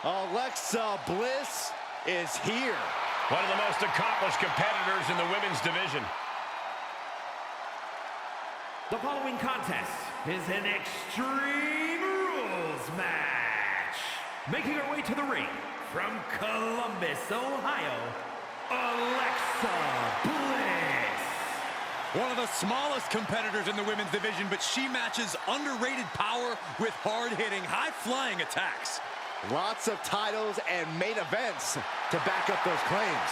Alexa Bliss is here. One of the most accomplished competitors in the women's division. The following contest is an Extreme Rules match. Making her way to the ring from Columbus, Ohio, Alexa Bliss. One of the smallest competitors in the women's division, but she matches underrated power with hard-hitting, high-flying attacks. Lots of titles and main events to back up those claims.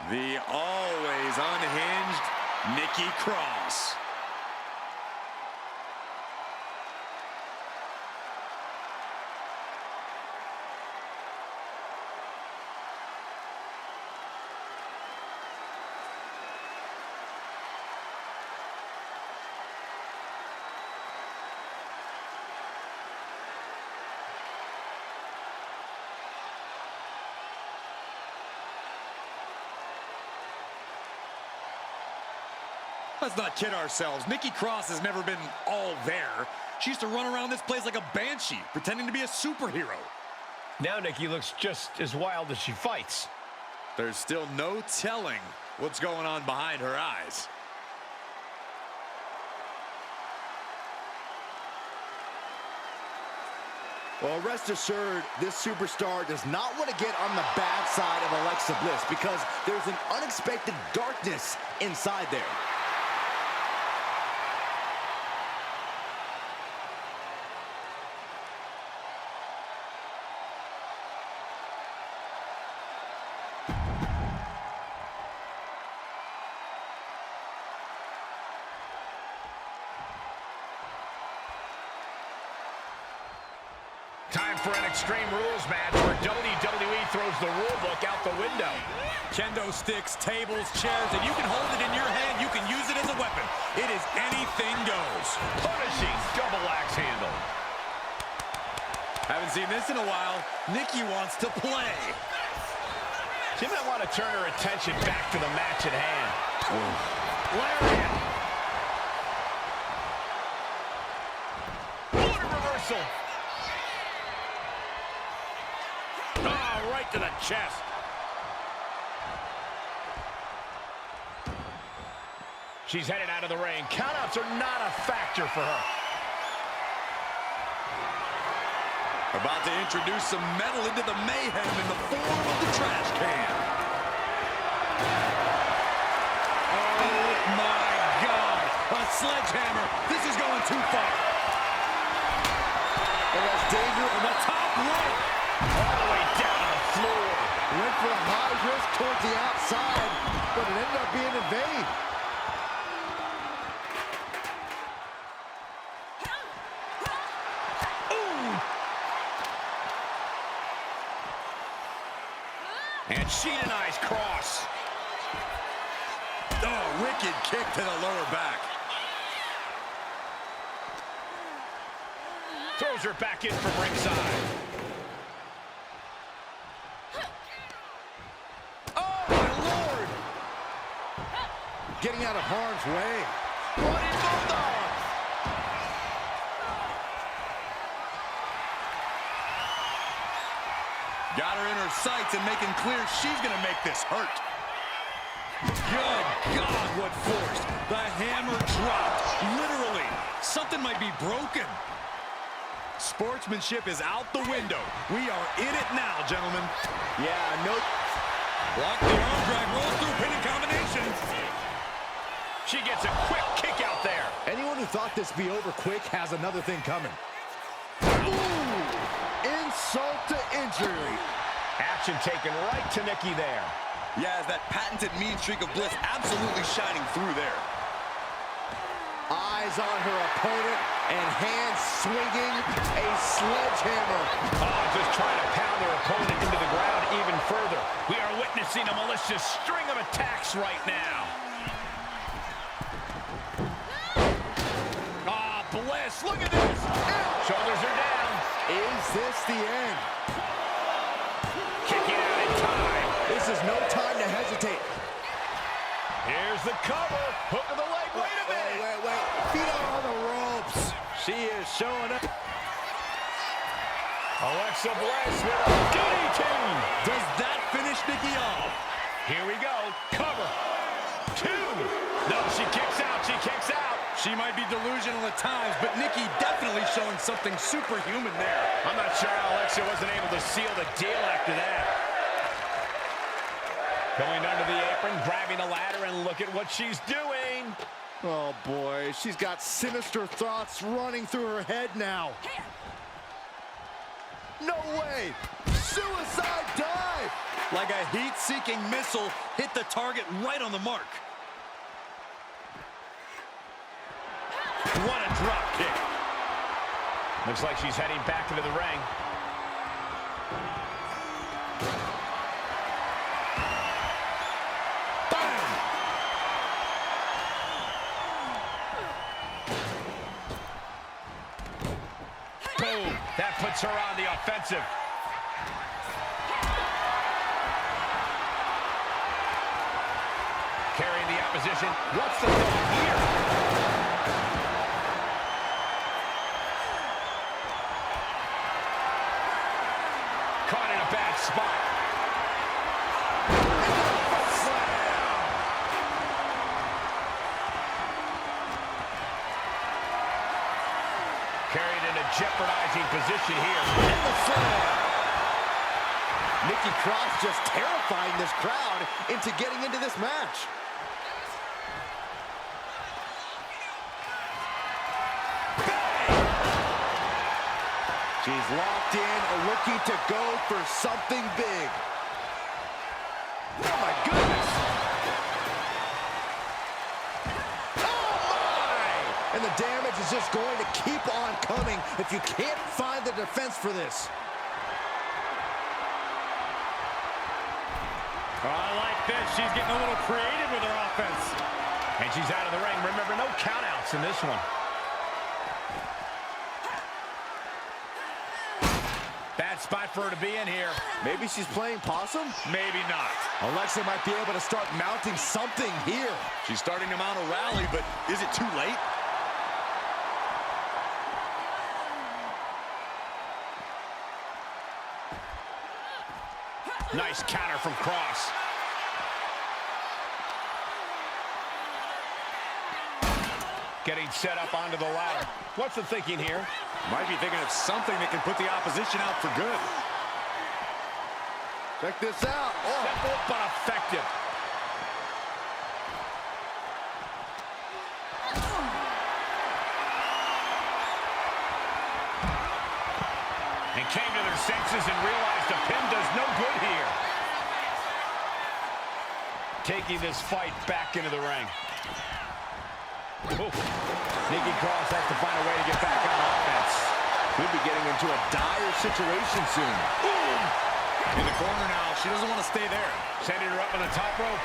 The always unhinged Nikki Cross. Let's not kid ourselves. Nikki Cross has never been all there. She used to run around this place like a banshee, pretending to be a superhero. Now Nikki looks just as wild as she fights. There's still no telling what's going on behind her eyes. Well, rest assured, this superstar does not want to get on the bad side of Alexa Bliss because there's an unexpected darkness inside there. Time for an Extreme Rules match where WWE throws the rule book out the window. Kendo sticks, tables, chairs, and you can hold it in your hand. You can use it as a weapon. It is anything goes. Punishing double axe handle. Haven't seen this in a while. Nikki wants to play. She might want to turn her attention back to the match at hand. Lariat. What a reversal. Oh, right to the chest. She's headed out of the ring. Countouts are not a factor for her. About to introduce some metal into the mayhem in the form of the trash can. Oh, my God. A sledgehammer. This is going too far. And that's danger On the top rope. All the way down to the floor. went for a high risk towards the outside, but it ended up being in vain. And she denies Cross. Oh, wicked kick to the lower back. Throws her back in from ringside. Oh, my Lord! Getting out of harm's way. Running Bulldog. Got her in her sights and making clear she's going to make this hurt. Good God, what force. The hammer dropped. Literally, something might be broken. Sportsmanship is out the window. We are in it now, gentlemen. Yeah, nope. Block the arm drag, rolls through pinning combination. She gets a quick kick out there. Anyone who thought this would be over quick has another thing coming. Ooh! insult to injury. Action taken right to Nikki there. Yeah, that patented mean streak of bliss absolutely shining through there. Eyes on her opponent and hands swinging a sledgehammer. Oh, just trying to pound their opponent into the ground even further. We are witnessing a malicious string of attacks right now. Ah, Bliss, look at this. Shoulders are down. Is this the end? Kicking out in time. This is no time to hesitate. Here's the cover. Hook of the leg. Wait a minute. Wait. Feet are on the ropes. She is showing up. Alexa Bliss with a DDT. Does that finish Nikki off? Here we go. Cover. 2. No, she kicks out. She kicks out. She might be delusional at times, but Nikki definitely showing something superhuman there. I'm not sure how Alexa wasn't able to seal the deal after that. Going under the apron, grabbing the ladder, and look at what she's doing. Oh, boy. She's got sinister thoughts running through her head now. No way. Suicide dive. Like a heat-seeking missile, hit the target right on the mark. What a drop kick. Looks like she's heading back into the ring. Boom! Boom! That puts her on the offensive. Carrying the opposition. What's the thought here? Caught in a bad spot. Carried in a jeopardizing position here. In the slam. Nikki Cross just terrifying this crowd into getting into this match. She's locked in, looking to go for something big. Oh, my goodness. Oh, my! And the damage is just going to keep on coming if you can't find the defense for this. Oh, I like this. She's getting a little creative with her offense. And she's out of the ring. Remember, no countouts in this one. Bad spot for her to be in here. Maybe she's playing possum? Maybe not. Alexa might be able to start mounting something here. She's starting to mount a rally, but is it too late? Nice counter from Cross. Getting set up onto the ladder. What's the thinking here? Might be thinking of something that can put the opposition out for good. Check this out. Oh. Simple but effective. And came to their senses and realized a pin does no good here. Taking this fight back into the ring. Ooh. Nikki Cross has to find a way to get back on offense. Could be getting into a dire situation soon. Boom! In the corner now. She doesn't want to stay there. Sending her up on the top rope.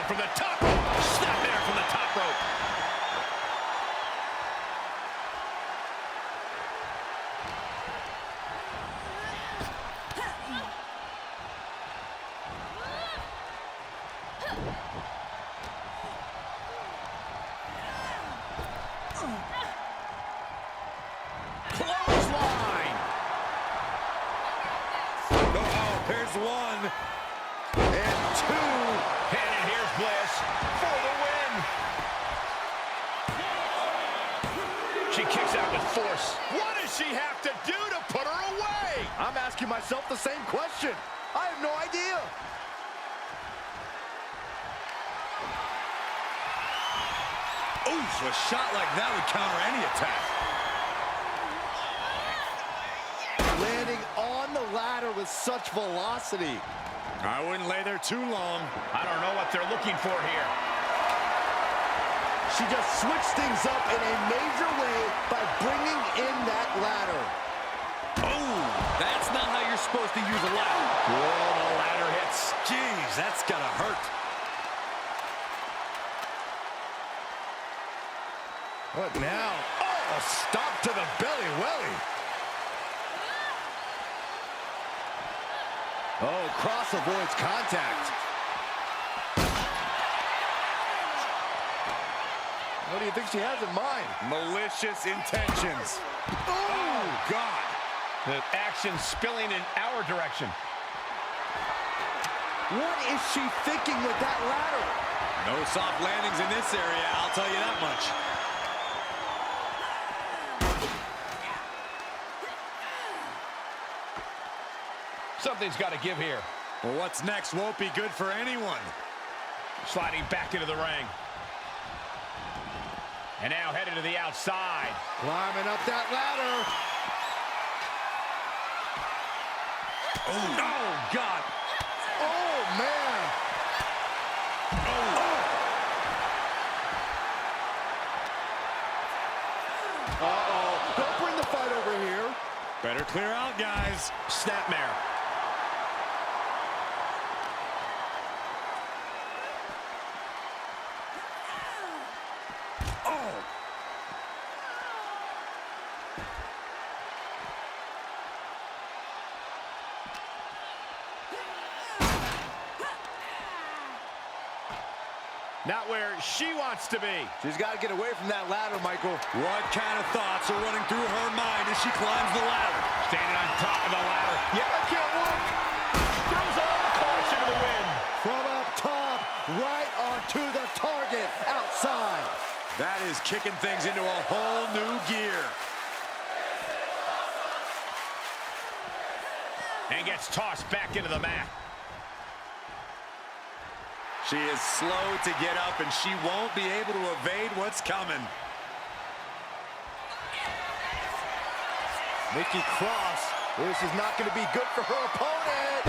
From the top rope. Snap there from the top rope. Clothesline. Oh, there's one. And two. And here's Bliss for the win. She kicks out with force. What does she have to do to put her away? I'm asking myself the same question. I have no idea. Oof, a shot like that would counter any attack. with such velocity. I wouldn't lay there too long. I don't know what they're looking for here. She just switched things up in a major way by bringing in that ladder. Oh, that's not how you're supposed to use a ladder. Whoa, the ladder hits. Jeez, that's gotta hurt. What now? Oh, stop to the belly welly. Oh, cross avoids contact. What do you think she has in mind? Malicious intentions. Oh, God. The action spilling in our direction. What is she thinking with that ladder? No soft landings in this area, I'll tell you that much. Something's got to give here. Well, what's next won't be good for anyone. Sliding back into the ring. And now headed to the outside. Climbing up that ladder. Oh, God. Oh, man. Uh-oh. Don't bring the fight over here. Better clear out, guys. Snapmare. Not where she wants to be. She's got to get away from that ladder, Michael. What kind of thoughts are running through her mind as she climbs the ladder? Standing on top of the ladder. Yeah, I can't look. Throws all the caution to the wind. From up top, right onto the target, outside. That is kicking things into a whole new gear. And gets tossed back into the mat. She is slow to get up, and she won't be able to evade what's coming. Nikki Cross, this is not going to be good for her opponent.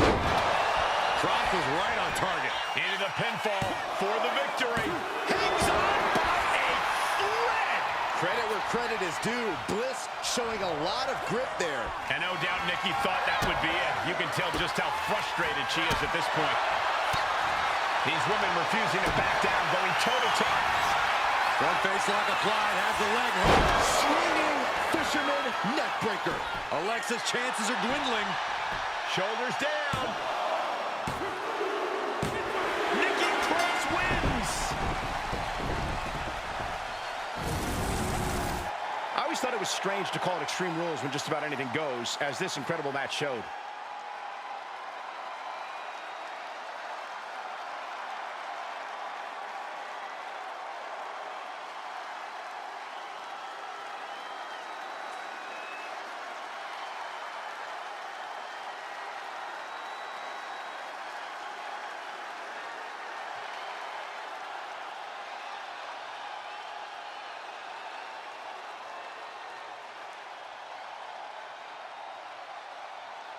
Cross was right on target. Into the pinfall for the victory. Hangs on by a thread. Credit where credit is due. Bliss showing a lot of grit there. And no doubt Nikki thought that would be it. You can tell just how frustrated she is at this point. These women refusing to back down, going toe-to-toe. Front face lock applied, has the leg hook. Swinging fisherman neck breaker. Alexa's chances are dwindling. Shoulders down. Nikki Cross wins. I always thought it was strange to call it Extreme Rules when just about anything goes, as this incredible match showed.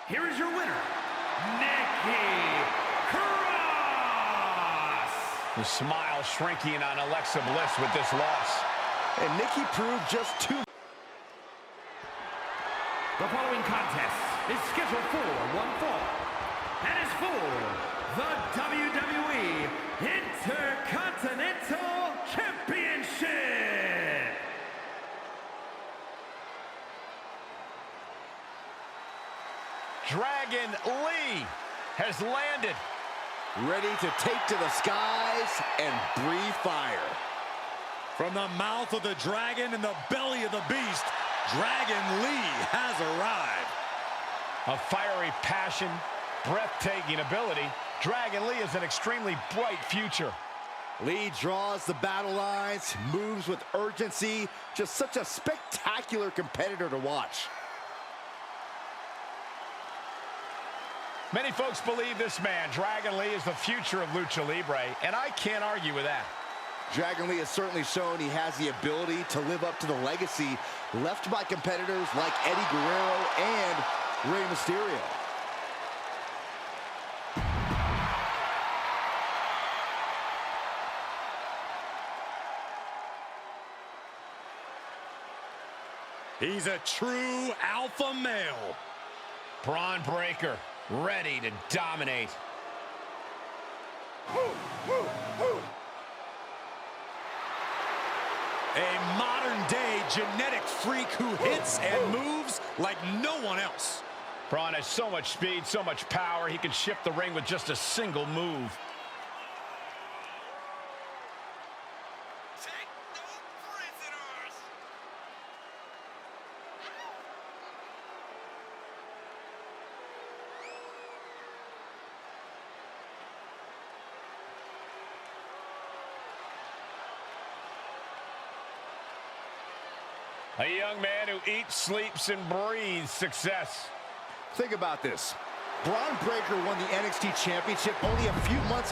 Here is your winner, Nikki Cross. The smile shrinking on Alexa Bliss with this loss. And Nikki proved just too. The following contest is scheduled for one fall and is for the WWE Intercontinental Championship. Dragon Lee has landed. Ready to take to the skies and breathe fire. From the mouth of the dragon and the belly of the beast, Dragon Lee has arrived. A fiery passion, breathtaking ability. Dragon Lee is an extremely bright future. Lee draws the battle lines, moves with urgency. Just such a spectacular competitor to watch. Many folks believe this man, Dragon Lee, is the future of Lucha Libre, and I can't argue with that. Dragon Lee has certainly shown he has the ability to live up to the legacy left by competitors like Eddie Guerrero and Rey Mysterio. He's a true alpha male. Braun Breaker, ready to dominate. A modern-day genetic freak who hits and moves like no one else. Braun has so much speed, so much power, he can shift the ring with just a single move. Take no prisoners! A young man who eats, sleeps, and breathes success. Think about this. Braun Breaker won the NXT Championship only a few months.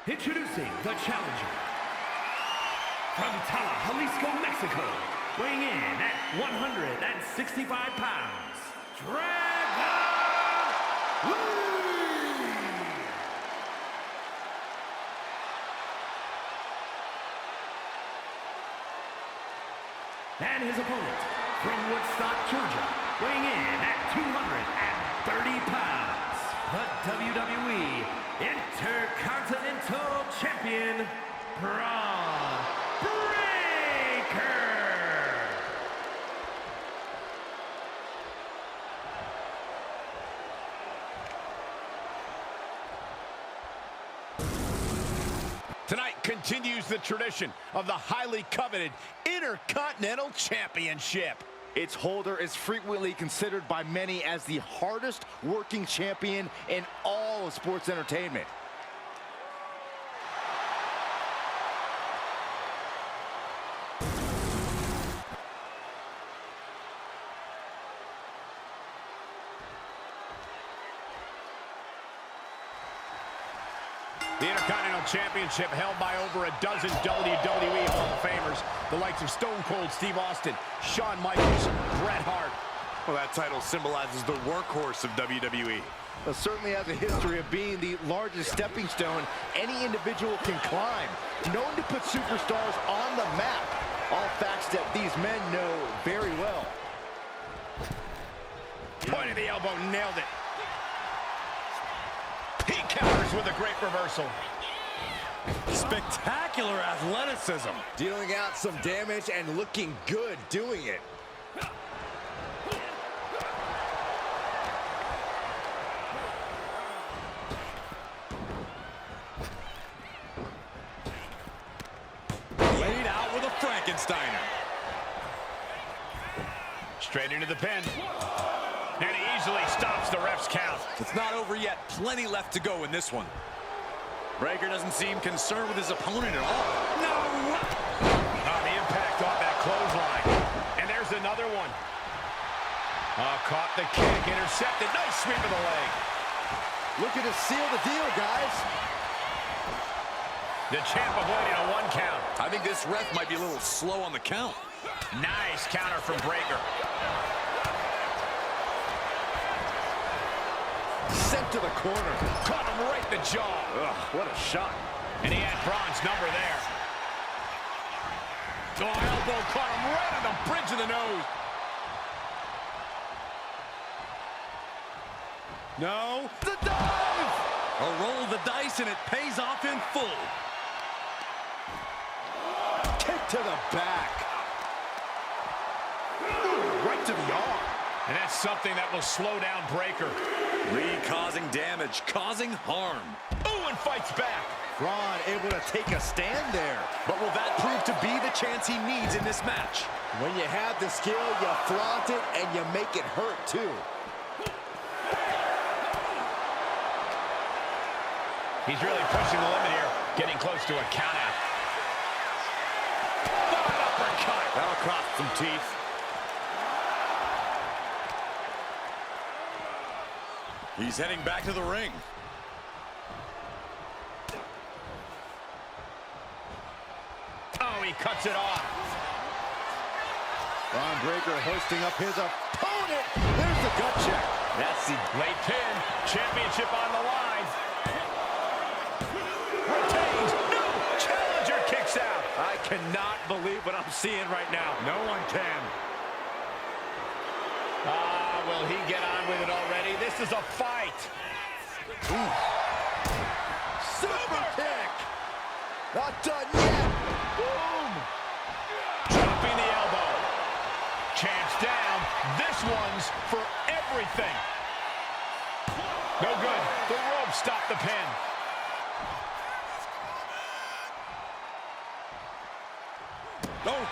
Introducing the challenger. From Tala, Jalisco, Mexico, weighing in at 165 pounds, Dragon Lee! And his opponent, from Woodstock, Georgia, weighing in at 230 pounds, the WWE Intercontinental Champion, Braun Breaker! Tonight continues the tradition of the highly coveted Intercontinental Championship. Its holder is frequently considered by many as the hardest working champion in all of sports entertainment. The Intercontinental Championship held by over a dozen WWE Hall of Famers, the likes of Stone Cold Steve Austin, Shawn Michaels, Bret Hart. Well, that title symbolizes the workhorse of WWE. It certainly has a history of being the largest stepping stone any individual can climb. Known to put superstars on the map. All facts that these men know very well. Point of the elbow, nailed it. He counters with a great reversal. Spectacular athleticism. Dealing out some damage and looking good doing it. Laid out with a Frankensteiner. Straight into the pin. And he easily stops the ref's count. It's not over yet. Plenty left to go in this one. Breaker doesn't seem concerned with his opponent at all. No! Oh, the impact off that clothesline. And there's another one. Oh, caught the kick, intercepted. Nice sweep of the leg. Looking to seal the deal, guys. The champ avoided a 1 count. I think this ref might be a little slow on the count. Nice counter from Breaker. Sent to the corner. Caught him right in the jaw. Ugh, what a shot. And he had Braun's number there. Oh, elbow caught him right on the bridge of the nose. No. The dive! A roll of the dice, and it pays off in full. Kick to the back. Ooh, right to the arm. And that's something that will slow down Breaker. Lee causing damage, causing harm. Ooh, and fights back. Braun able to take a stand there. But will that prove to be the chance he needs in this match? When you have the skill, you flaunt it and you make it hurt too. He's really pushing the limit here, getting close to a countout. Uppercut. That'll cross some teeth. He's heading back to the ring. Oh, he cuts it off. Braun Breaker hoisting up his opponent. There's the gut check. That's the late pin. Championship on the line. Retains. No! Challenger kicks out. I cannot believe what I'm seeing right now. No one can. Will he get on with it already? This is a fight. Ooh. Super kick. Not done yet. Boom. Dropping the elbow. Champ's down. This one's for everything. No good. The rope stopped the pin. Oh.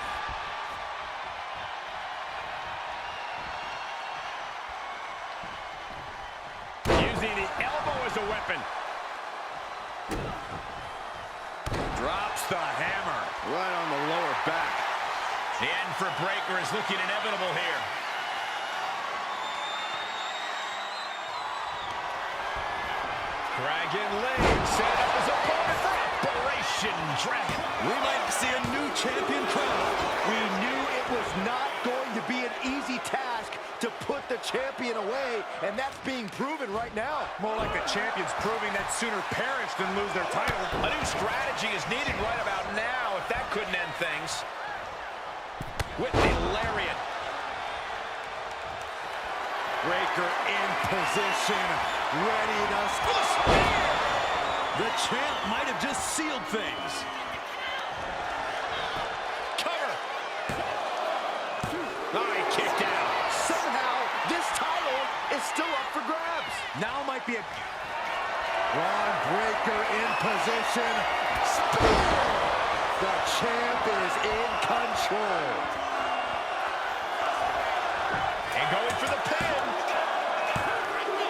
Using the elbow as a weapon. Drops the hammer. Right on the lower back. The end for Breaker is looking inevitable here. Dragon leg set up as a opponent for Operation Dragon. We might see a new champion crowned. We knew it was not going to be an easy task to put the champion away, and that's being proven right now. More like the champions proving that sooner perish than lose their title. A new strategy is needed right about now if that couldn't end things. With the lariat. Breaker in position, ready to spear. The champ might have just sealed things. Cover. Oh, he kicked out. Somehow, this title is still up for grabs. Now might be a... Braun Breaker in position. Spear! The champ is in control. And going for the pin.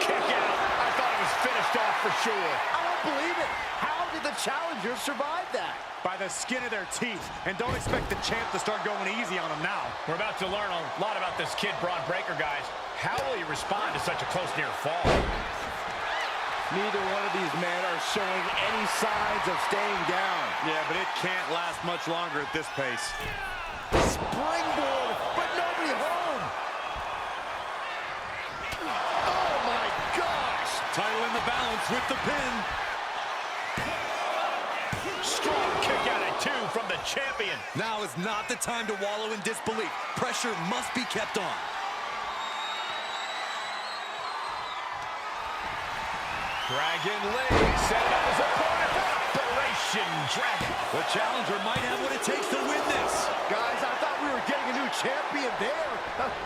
Kick out. I thought it was finished off for sure. I don't believe it. How did the challenger survive that? by the skin of their teeth, and don't expect the champ to start going easy on him now. We're about to learn a lot about this kid, Braun Breaker, guys. How will he respond to such a close near fall? Neither one of these men are showing any signs of staying down. Yeah, but it can't last much longer at this pace. Springboard, but nobody home. Oh my gosh! Title in the balance with the pin. Strong kick out at 2 from the champion. Now is not the time to wallow in disbelief. Pressure must be kept on. Dragon leg set up as opponent for Operation Dragon. The challenger might have what it takes to win this. Guys, I thought we were getting a new champion there.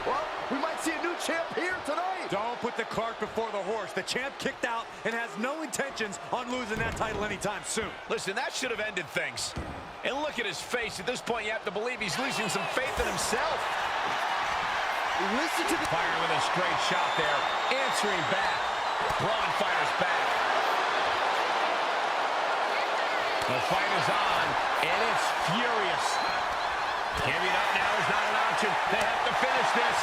Well, we might see a new champ here tonight. Don't put the cart before the horse. The champ kicked out and has no intentions on losing that title anytime soon. Listen, that should have ended things. And look at his face. At this point, you have to believe he's losing some faith in himself. Listen to the Fire with a straight shot there. Answering back. Braun fires back. The fight is on, and it's furious. Giving up now is not an option. They have to finish this.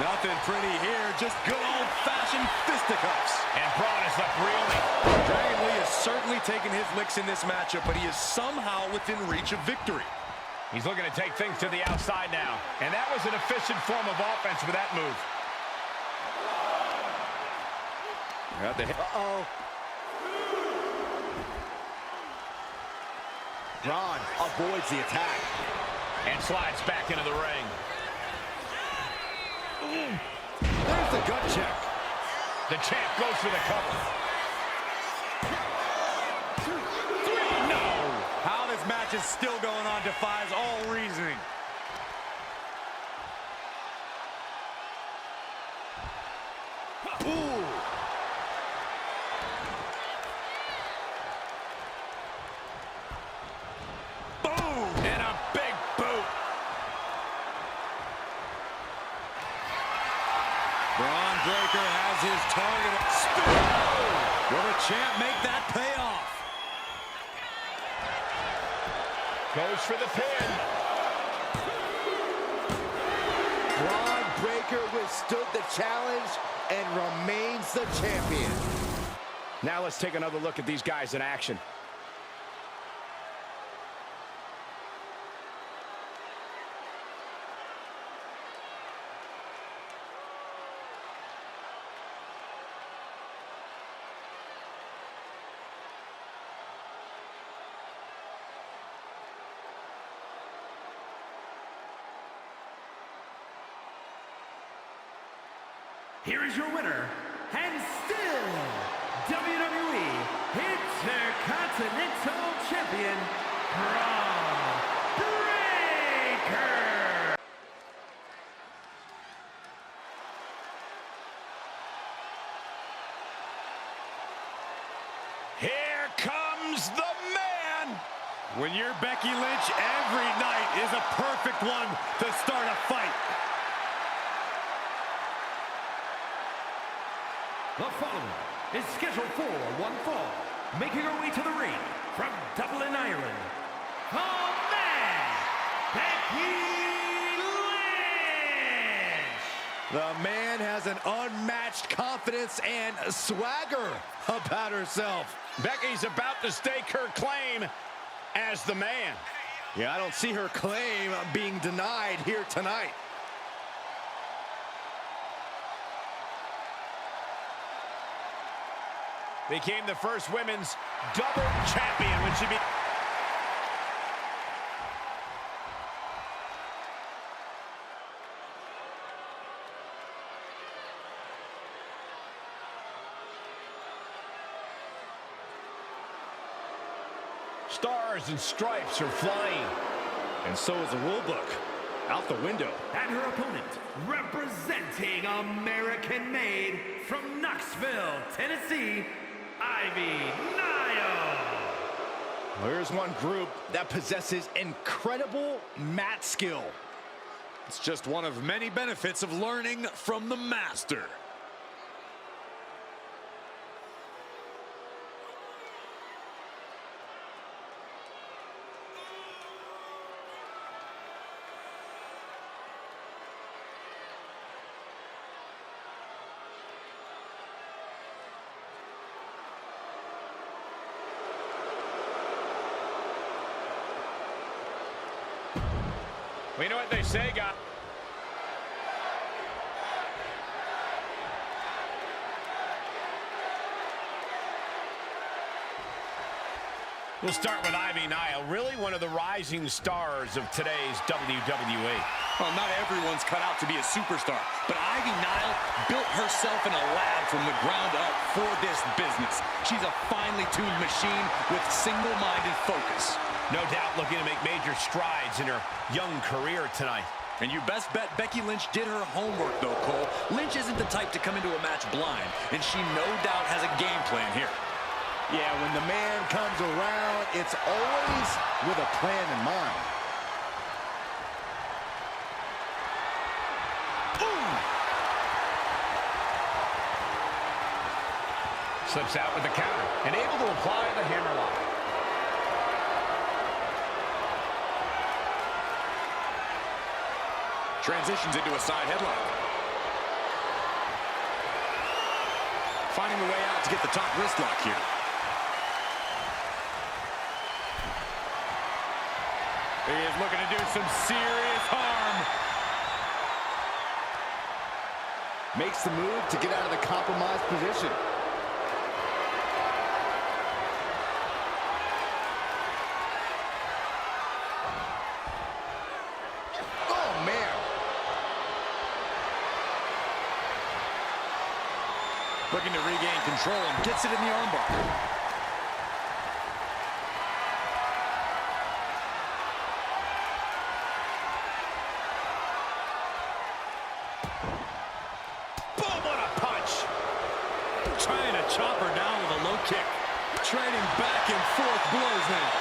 Nothing pretty here, just good old-fashioned fisticuffs. And Braun is left reeling. Dragon Lee has certainly taken his licks in this matchup, but he is somehow within reach of victory. He's looking to take things to the outside now. And that was an efficient form of offense with that move. Uh-oh. Braun avoids the attack. And slides back into the ring. There's the gut check. The champ goes for the cover. 3, no! How this match is still going on defies all reasoning. Ooh. Boom! And a big boot. Braun Breaker has his target. Spin! Will the champ make that pay off? Goes for the pin. Braun Breaker withstood the challenge and remains the champion. Now let's take another look at these guys in action. here is your winner, and still WWE Intercontinental Champion, Braun Breaker. Here comes the man. When you're Becky Lynch, every night is a perfect one to start a fight. The following is scheduled for one fall, making her way to the ring from Dublin, Ireland, the man, Becky Lynch. The man has an unmatched confidence and swagger about herself. Becky's about to stake her claim as the man. Yeah, I don't see her claim being denied here tonight. Became the first women's double champion when she Stars and stripes are flying. And so is the rule book. Out the window. And her opponent, representing American-made from Knoxville, Tennessee, Ivy Nile. Well, here's one group that possesses incredible mat skill. It's just one of many benefits of learning from the master. Well, you know what they say, guys. We'll start with Ivy Nile, really one of the rising stars of today's WWE. Well, not everyone's cut out to be a superstar, but Ivy Nile built herself in a lab from the ground up for this business. She's a finely tuned machine with single-minded focus. No doubt looking to make major strides in her young career tonight. And you best bet Becky Lynch did her homework, though, Cole. Lynch isn't the type to come into a match blind, and she no doubt has a game plan here. Yeah, when the man comes around, it's always with a plan in mind. Slips out with the counter and able to apply the hammerlock. Transitions into a side headlock. Finding a way out to get the top wrist lock here. He is looking to do some serious harm. Makes the move to get out of the compromised position. Looking to regain control and gets it in the armbar. Boom, what a punch! Trying to chop her down with a low kick. Trading back and forth blows now.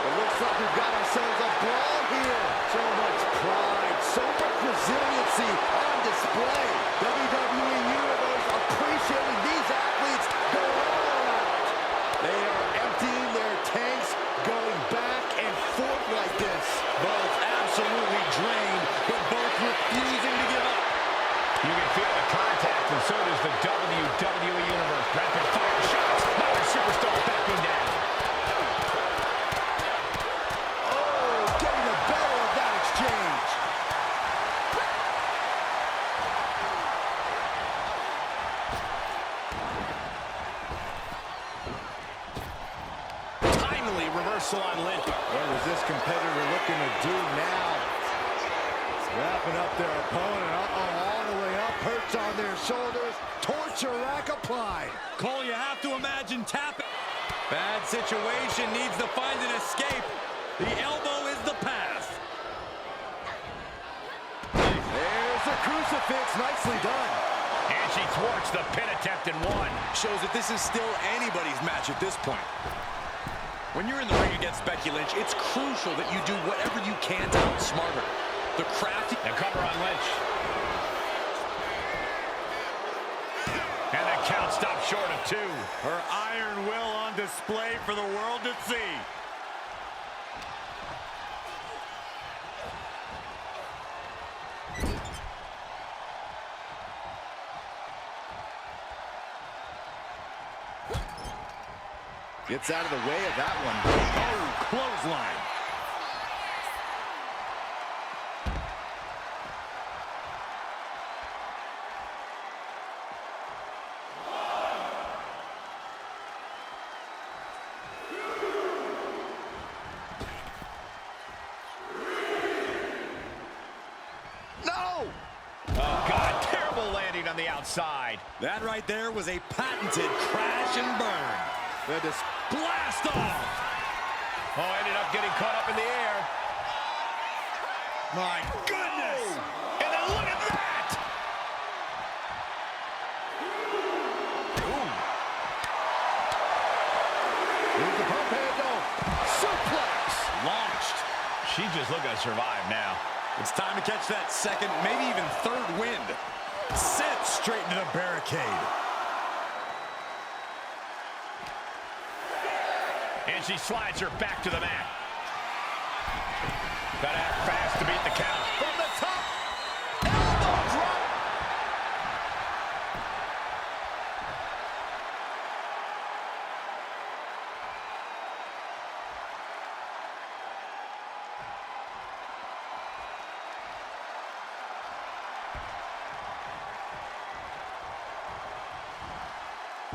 It looks like we've got ourselves a brawl here. So much pride, so much resiliency on display. WWE Universe appreciating these athletes going all out. They are emptying their tanks, going back and forth like this. Both absolutely drained, but both refusing to give up. You can feel the contact, and so does the WWE Universe. Rapid fire shots. Modern superstars backing down. Reversal on Lynch. What is this competitor looking to do now? Wrapping up their opponent. Uh-oh, all the way up, hurts on their shoulders, torture rack applied. Cole, you have to imagine tapping. Bad situation, needs to find an escape. The elbow is the pass. There's the crucifix, nicely done. And she thwarts the pin attempt and one. Shows that this is still anybody's match at this point. When you're in the ring against Becky Lynch, it's crucial that you do whatever you can to outsmart her. The crafty... The cover on Lynch. And the count stops short of 2. Her iron will on display for the world to see. Gets out of the way of that one. Oh, clothesline. No! Oh, God, terrible landing on the outside. That right there was a patented crash and burn. Blast off! Oh, ended up getting caught up in the air. My goodness! Oh, and then look at that! Ooh. Here's the pump handle. Suplex! Launched. She's just looking to survive now. It's time to catch that second, maybe even third wind. Set straight into the barricade. And she slides her back to the mat. Gotta act fast to beat the count. From the top. Elbow drop.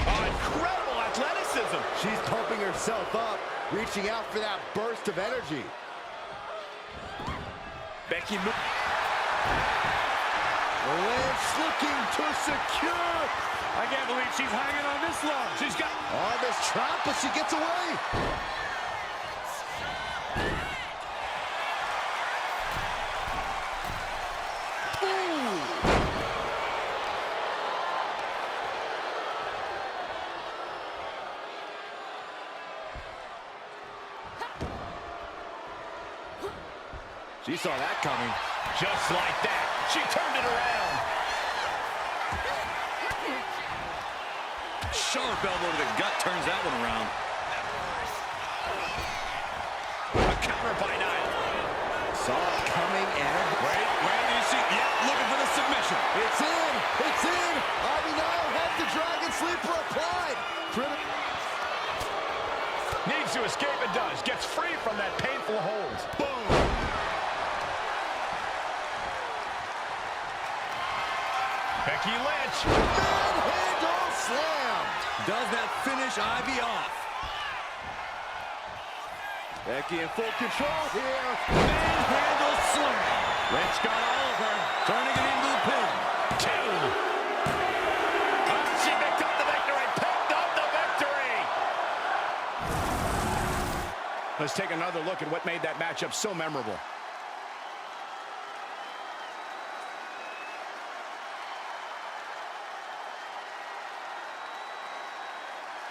Oh, incredible athleticism. She's pumping herself up, reaching out for that burst of energy. Becky Lynch looking to secure. I can't believe she's hanging on this long. She's got... On this trap, but she gets away. She saw that coming. Just like that, she turned it around. Sharp elbow to the gut turns that one around. A counter by Nia. Saw it coming and... Wait, do you see? Yeah, looking for the submission. It's in! It's in! Ivy now has the Dragon Sleeper applied. Needs to escape and does. Gets free from that painful hold. Boom! Becky Lynch. Manhandle slam. Does that finish Ivy off? Becky in full control here. Manhandle slam. Lynch got all of her, turning it into the pin. 2. Oh, she picked up the victory. Picked up the victory. Let's take another look at what made that matchup so memorable.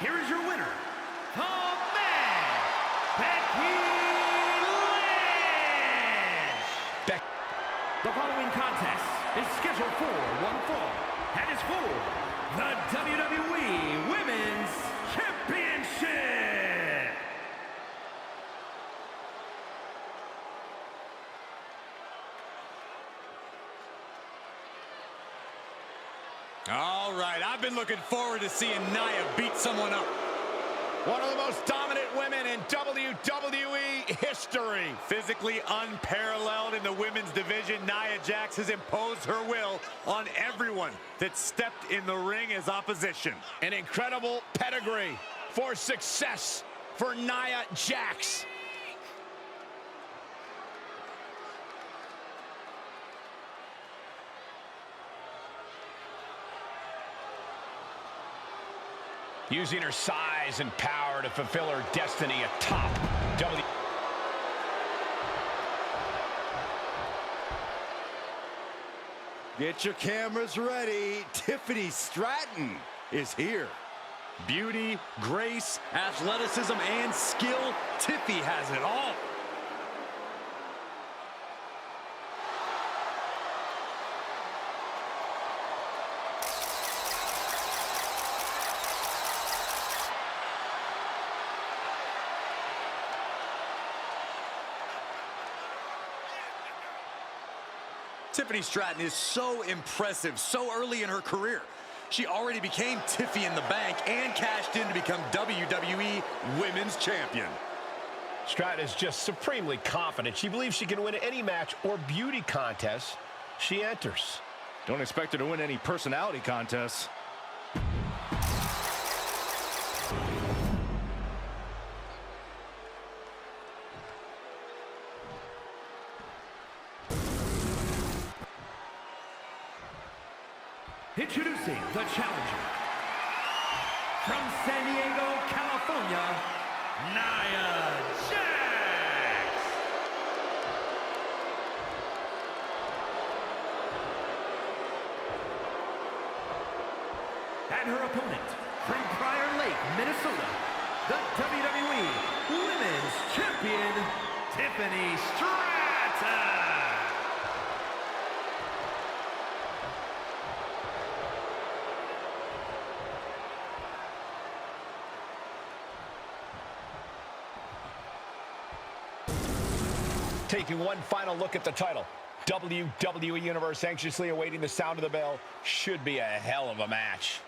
Here is your winner, the man, Becky Lynch. The following contest is scheduled for one fall and is for the WWE Women's Championship. All right, I've been looking forward to seeing Nia beat someone up. One of the most dominant women in WWE history. Physically unparalleled in the women's division, Nia Jax has imposed her will on everyone that stepped in the ring as opposition. An incredible pedigree for success for Nia Jax. Using her size and power to fulfill her destiny atop WWE. Get your cameras ready. Tiffany Stratton is here. Beauty, grace, athleticism, and skill. Tiffy has it all. Tiffany Stratton is so impressive so early in her career. She already became Tiffy in the Bank and cashed in to become WWE Women's Champion. Stratton is just supremely confident. She believes she can win any match or beauty contest she enters. Don't expect her to win any personality contests. Introducing the challenger from San Diego, California, Nia Jax. And her opponent from Prior Lake, Minnesota, the WWE Women's Champion, Tiffany Stratton. Taking one final look at the title. WWE Universe anxiously awaiting the sound of the bell. Should be a hell of a match.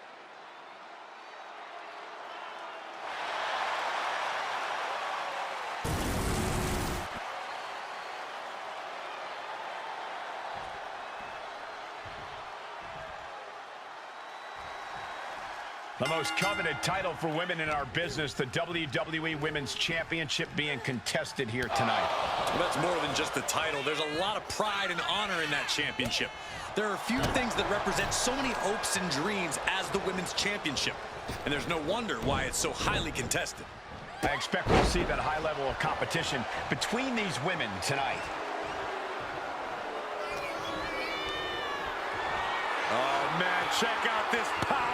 The most coveted title for women in our business, the WWE Women's Championship being contested here tonight. Well, that's more than just the title. There's a lot of pride and honor in that championship. There are a few things that represent so many hopes and dreams as the Women's Championship. And there's no wonder why it's so highly contested. I expect we'll see that high level of competition between these women tonight. Oh, man, check out this power.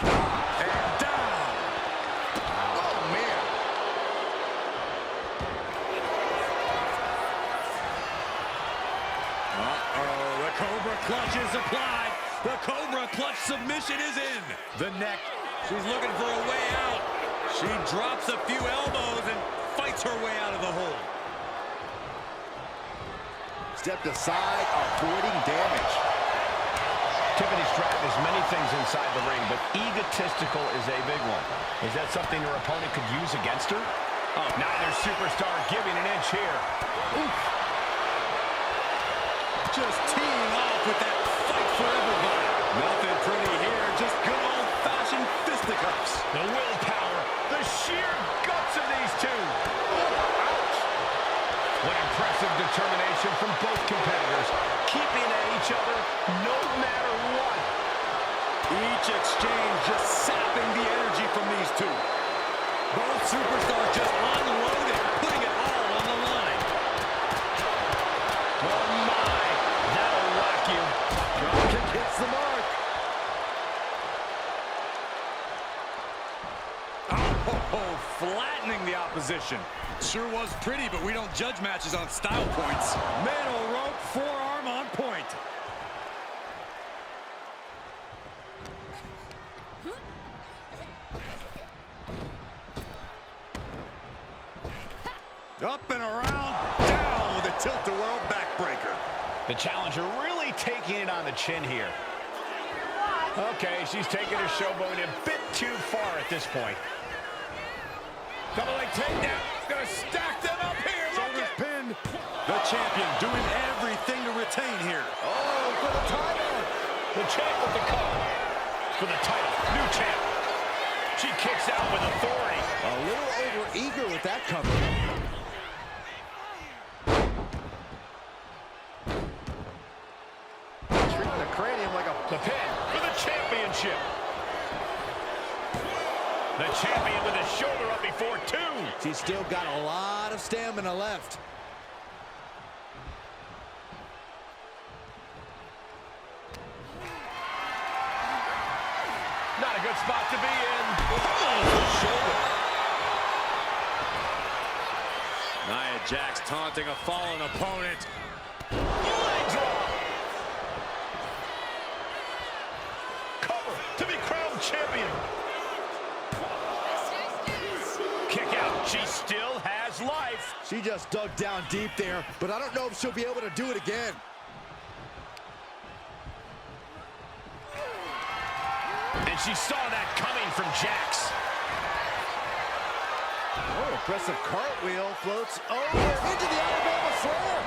And down. Oh, man. Uh-oh, the Cobra Clutch is applied. The Cobra Clutch submission is in. The neck, she's looking for a way out. She drops a few elbows and fights her way out of the hole. Stepped aside, avoiding damage. Tiffany Stratton is many things inside the ring, but egotistical is a big one. Is that something her opponent could use against her? Oh, neither superstar giving an inch here. Oof. Just teeing off with that fight for everybody. Nothing pretty here, just good old-fashioned fisticuffs. The willpower, the sheer guts of these two. Ouch. What impressive determination from both competitors, keeping at each other no matter what. Each exchange just sapping the energy from these two. Both superstars just unloading, putting it all on the line. Oh my, that'll rock you. Dropkick hits the mark. Oh, flattening the opposition. Sure was pretty, but we don't judge matches on style points. Middle rope, forearm on point. Up and around, down with a tilt-a-whirl backbreaker. The challenger really taking it on the chin here. Okay, she's taking her showboat a bit too far at this point. Double leg takedown. Gonna stack them up here. Shoulders pinned. The champion doing everything to retain here. Oh, for the title. The champ with the cover. For the title. New champ. She kicks out with authority. A little over-eager with that cover. Treating the cranium like a... The pin for the championship. The champion with his shoulder up before two. She's still got a lot of stamina left. Not a good spot to be in. Shoulder. Nia Jax taunting a fallen opponent. Leg drop. Cover to be crowned champion. Kick out. She still has life. She just dug down deep there, but I don't know if she'll be able to do it again. And she saw that coming from Jax. Oh, impressive cartwheel, floats over into the Alabama Slam.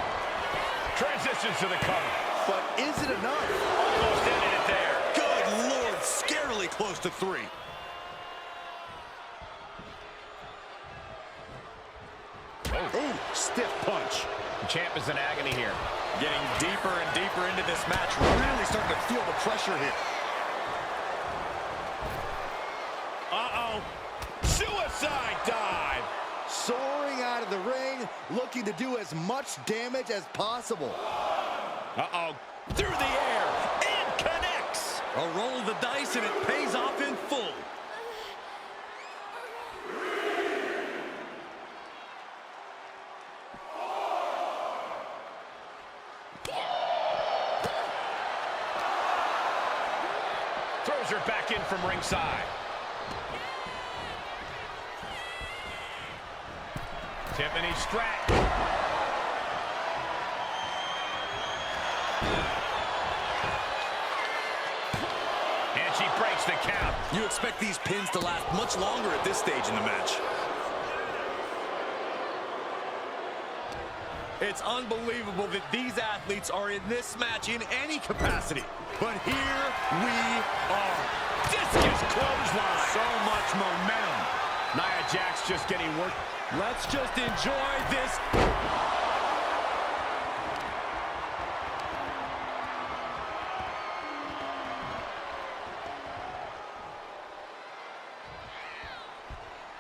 Transitions to the cover. But is it enough? Almost ended it there. Good Lord, scarily close to 3. Ooh, stiff punch. The champ is in agony here. Getting deeper and deeper into this match. Really starting to feel the pressure here. Uh-oh. Suicide dive. Soaring out of the ring, looking to do as much damage as possible. Uh-oh. Through the air. And connects. A roll of the dice and it pays off in full. Throws her back in from ringside. Tiffany Stratton. And she breaks the count. You expect these pins to last much longer at this stage in the match. It's unbelievable that these athletes are in this match in any capacity. But here we are. Discus clothesline. So much momentum. Nia Jax just getting work. Let's just enjoy this.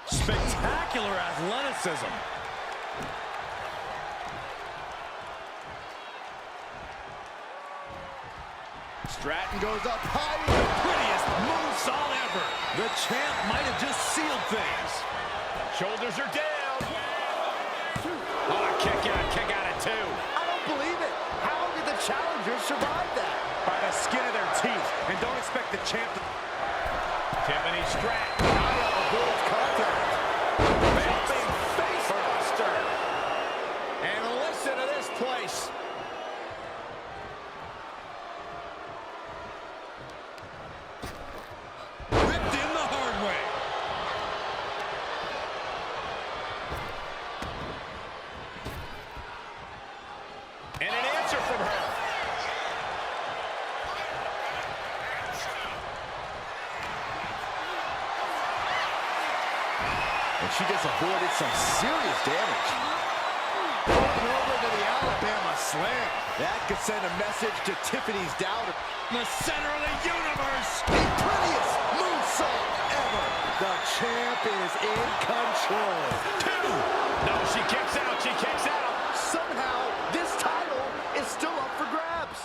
Spectacular athleticism. Stratton goes up high. The prettiest moonsault ever. The champ might have just sealed things. Shoulders are down. Oh, kick out at 2. I don't believe it. How did the challengers survive that? By the skin of their teeth. And don't expect the champ to... Tiffany Stratton. Nia avoids contact. Jumping face buster. And listen to this place. Ripped in the hard way. And an answer from her. And she just avoided some serious damage. Going over to the Alabama Slam. That could send a message to Tiffany's doubter. The center of the universe. The prettiest moonsault ever. The champ is in control. 2. No, she kicks out. She kicks out. Somehow, this title is still up for grabs.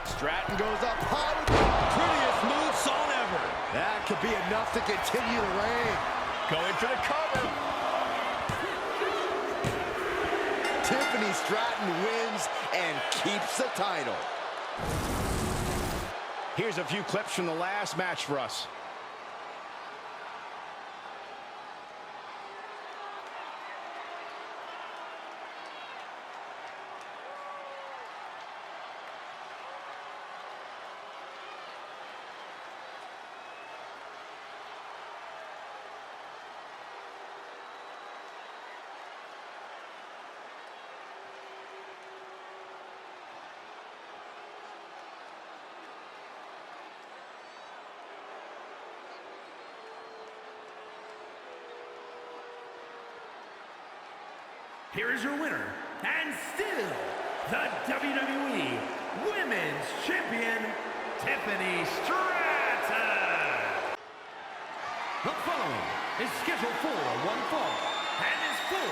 Stratton goes up high with the Prettiest moonsault ever. That could be enough to continue the reign. Going for the cover. Tiffany Stratton wins and keeps the title. Here's a few clips from the last match for us. Here is your winner, and still the WWE Women's Champion, Tiffany Stratton. The following is scheduled for one fall and is for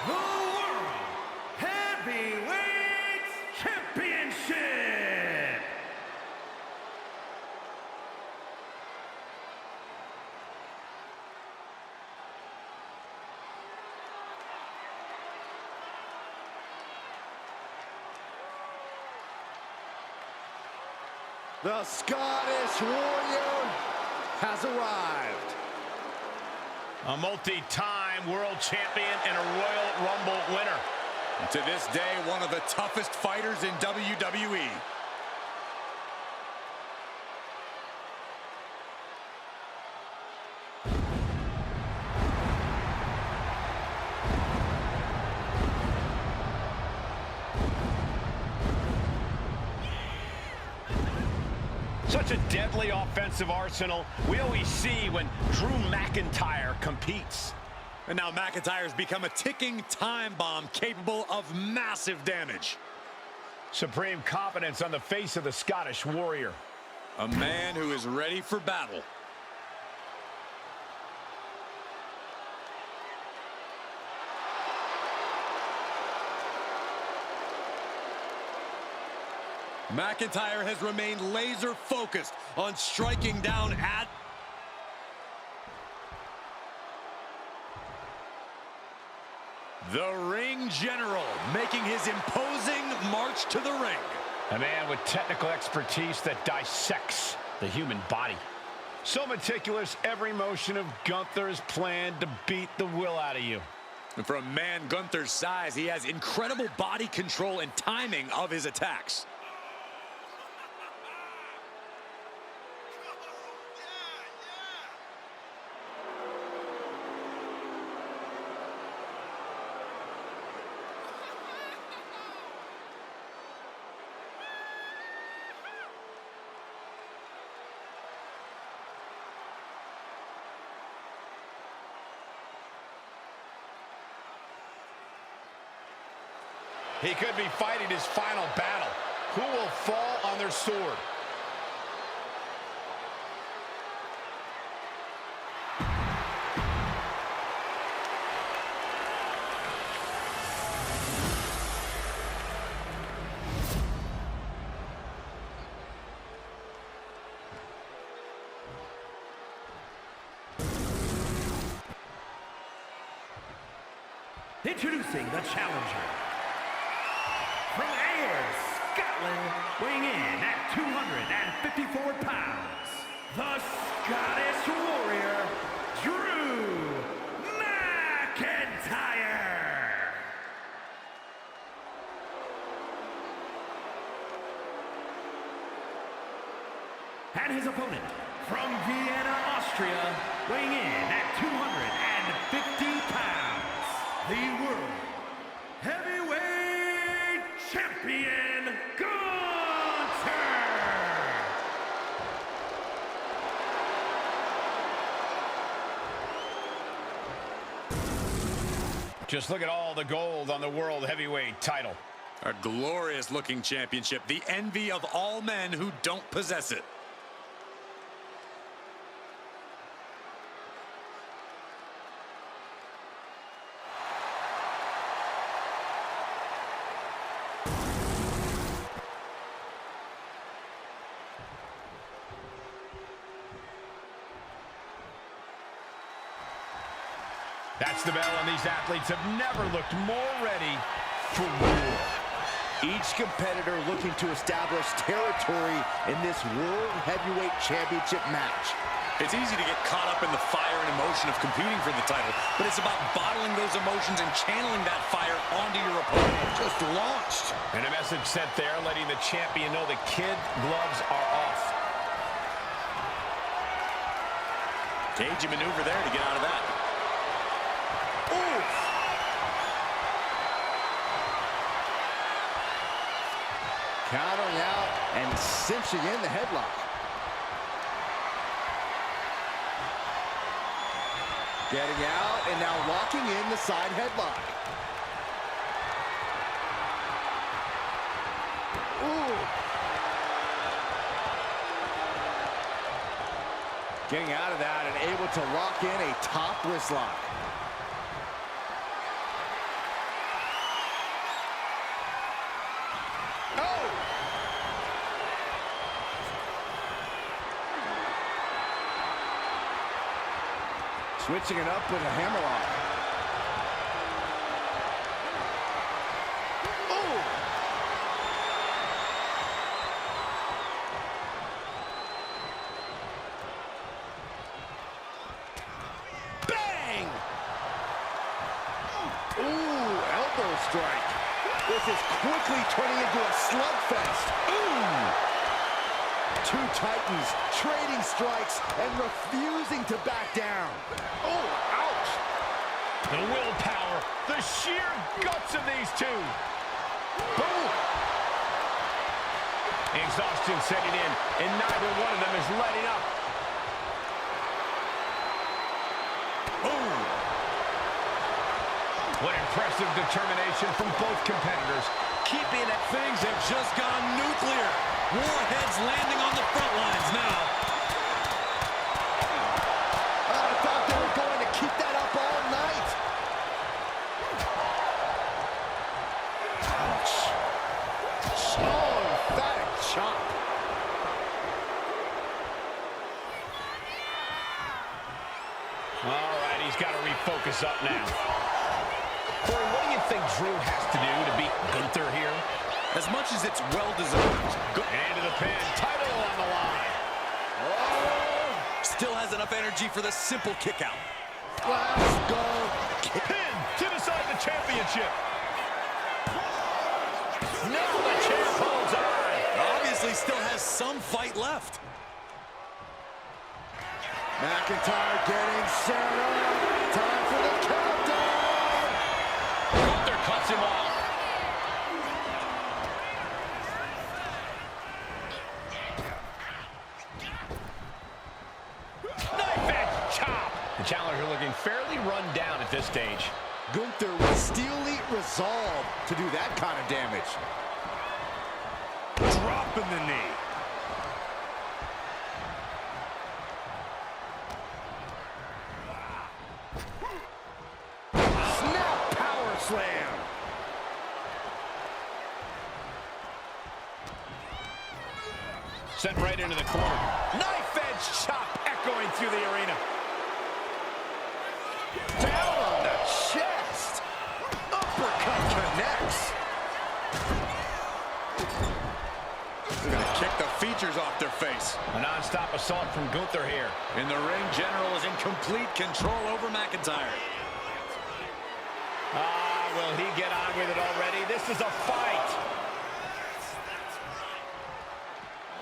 the World Heavyweight Championship. The Scottish Warrior has arrived. A multi-time world champion and a Royal Rumble winner. To this day, one of the toughest fighters in WWE. Such a deadly offensive arsenal we always see when Drew McIntyre competes. And now McIntyre's become a ticking time bomb capable of massive damage. Supreme confidence on the face of the Scottish Warrior. A man who is ready for battle. McIntyre has remained laser focused on striking down at... The Ring General making his imposing march to the ring. A man with technical expertise that dissects the human body. So meticulous, every motion of Gunther is planned to beat the will out of you. And for a man Gunther's size, he has incredible body control and timing of his attacks. He could be fighting his final battle. Who will fall on their sword? Introducing the challenger. From Ayr, Scotland, weighing in at 254 pounds, the Scottish Warrior, Drew McIntyre. And his opponent, from Vienna, Austria, weighing in at 250 pounds, the World Heavyweight Champion, Gunther! Just look at all the gold on the World Heavyweight title. A glorious looking championship, the envy of all men who don't possess it. That's the bell, and these athletes have never looked more ready for war. Each competitor looking to establish territory in this World Heavyweight Championship match. It's easy to get caught up in the fire and emotion of competing for the title, but it's about bottling those emotions and channeling that fire onto your opponent. Just launched. And a message sent there, letting the champion know the kid gloves are off. Cagey maneuver there to get out of that. Countering out and cinching in the headlock. Getting out and now locking in the side headlock. Ooh. Getting out of that and able to lock in a top wrist lock. Oh! Switching it up with a hammerlock. Oh! Bang! Ooh, elbow strike. This is quickly turning into a slugfest. Ooh! Two titans trading strikes and refusing to back down. Oh, ouch! The willpower, the sheer guts of these two. Boom! Exhaustion setting in, and neither one of them is letting up. Boom! What impressive determination from both competitors. Keeping it. Things have just gone nuclear. Warheads landing on the front lines now. I thought they were going to keep that up all night. Ouch. Oh, emphatic chop. All right, he's got to refocus up now. Corey, what do you think Drew has to do to beat Gunther here? As much as it's well-deserved. Into the pin, title on the line. Oh, Still has enough energy for the simple kick out. let's go. Pin to decide the championship. Now the champ holds on. Obviously still has some fight left. McIntyre getting set up. Time for the countdown. Gunther cuts him off. Knife edge chop. The challenger looking fairly run down at this stage. Gunther with steely resolve to do that kind of damage. Dropping the knee. Snap power slam. Sent right into the corner. Knife edge chop echoing through the arena. Down on the chest. Uppercut connects. They're gonna kick the features off their face. A non-stop assault from Gunther here. And the ring general is in complete control over McIntyre. Will he get on with it already? This is a fight.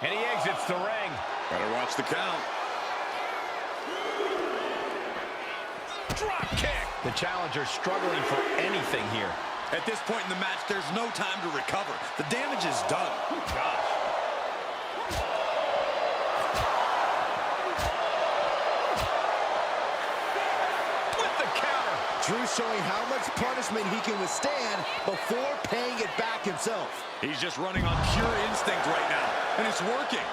And he exits the ring. Better watch the count. Drop kick. The challenger struggling for anything here. At this point in the match, there's no time to recover. The damage is done. Gosh. With the counter. Drew showing how much punishment he can withstand before paying it back himself. He's just running on pure instinct right now, and it's working.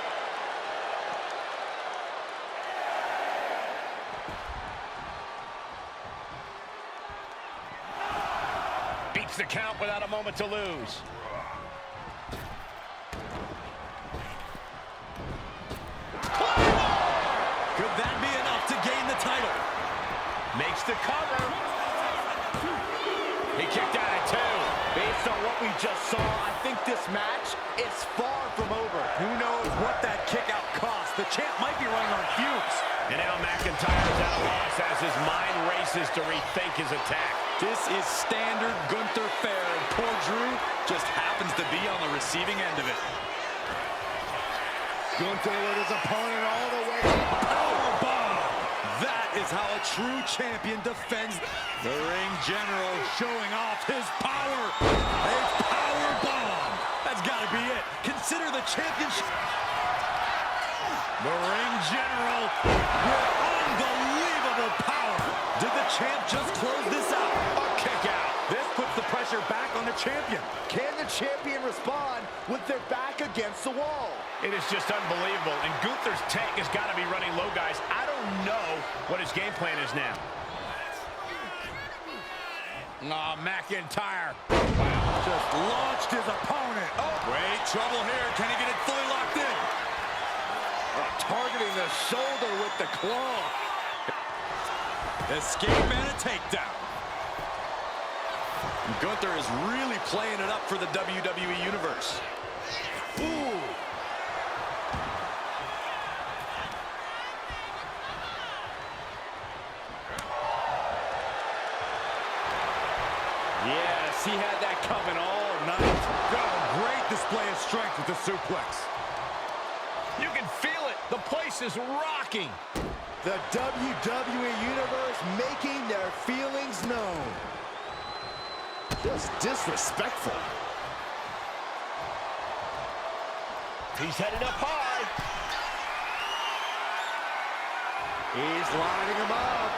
Beats the count without a moment to lose. Could that be enough to gain the title? Makes the cover. He kicked out at 2. Based on what we just saw, I think this match is far from over. Who knows what that kick out cost? The champ might be running on fumes. And now McIntyre's at a loss as his mind races to rethink his attack. This is standard Gunther fare, and poor Drew just happens to be on the receiving end of it. Gunther with his opponent all the way. Powerbomb! That is how a true champion defends. The ring general showing off his power. A powerbomb! That's got to be it. Consider the championship. The ring general with unbelievable power. Did the champ just close this out? A kick out. This puts the pressure back on the champion. Can the champion respond with their back against the wall? It is just unbelievable, and Gunther's tank has got to be running low, guys. I don't know what his game plan is now. McIntyre. Wow, just launched his opponent. Oh, wait, trouble here. Can he get it fully locked in? Targeting the shoulder with the claw. Escape and a takedown. Gunther is really playing it up for the WWE Universe. Ooh. Yes, he had that coming all night. Oh, great display of strength with the suplex. You can feel it. The place is rocking. The WWE Universe making their feelings known. Just disrespectful. He's headed up high. He's lining him up.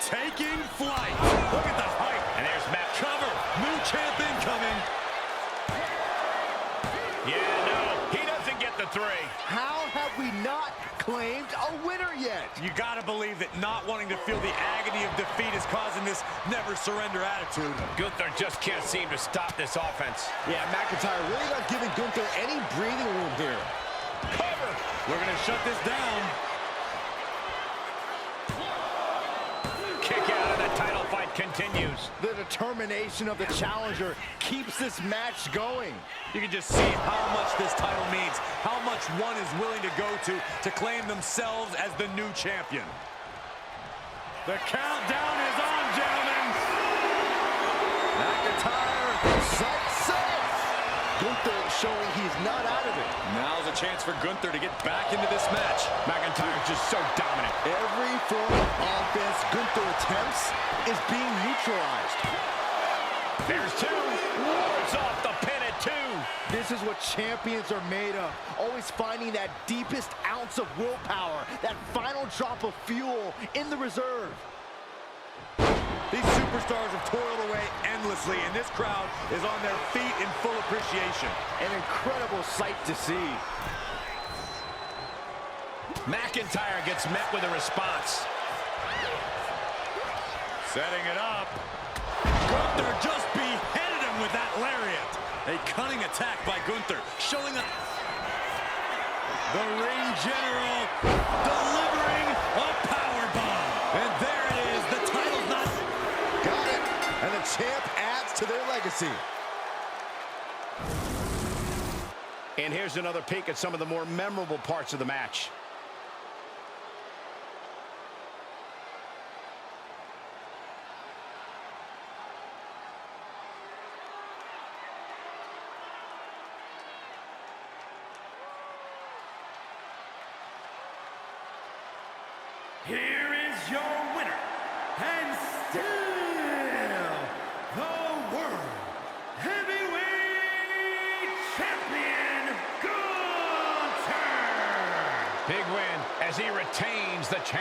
Taking flight. Look at the height. And there's Matt. Cover. New champ incoming. Yeah, no, he doesn't get the 3. How have we not claimed a winner yet? You gotta believe that not wanting to feel the agony of defeat is causing this never surrender attitude. Gunther just can't seem to stop this offense. Yeah, McIntyre really not giving Gunther any breathing room here. Cover. We're gonna shut this down. Kick out, and the title fight continues. The determination of the challenger keeps this match going. You can just see how much this title means, how much one is willing to go to claim themselves as the new champion. The countdown is on, gentlemen. McIntyre, sight set. Gunther showing he's not out of it. Now's a chance for Gunther to get back into this match. McIntyre's just so dominant. Every form of offense Gunther attempts is being neutralized. There's 2. Wars off the pin at 2. This is what champions are made of. Always finding that deepest ounce of willpower, that final drop of fuel in the reserve. These superstars have toiled away endlessly, and this crowd is on their feet in full appreciation. An incredible sight to see. McIntyre gets met with a response. Setting it up. Gunther just beheaded him with that lariat. A cunning attack by Gunther, showing up. The ring general delivering a powerbomb. And there it is. The title's not... Got it. And the champ adds to their legacy. And here's another peek at some of the more memorable parts of the match. Here is your winner, and still the World Heavyweight Champion, Gunther! Big win as he retains the championship.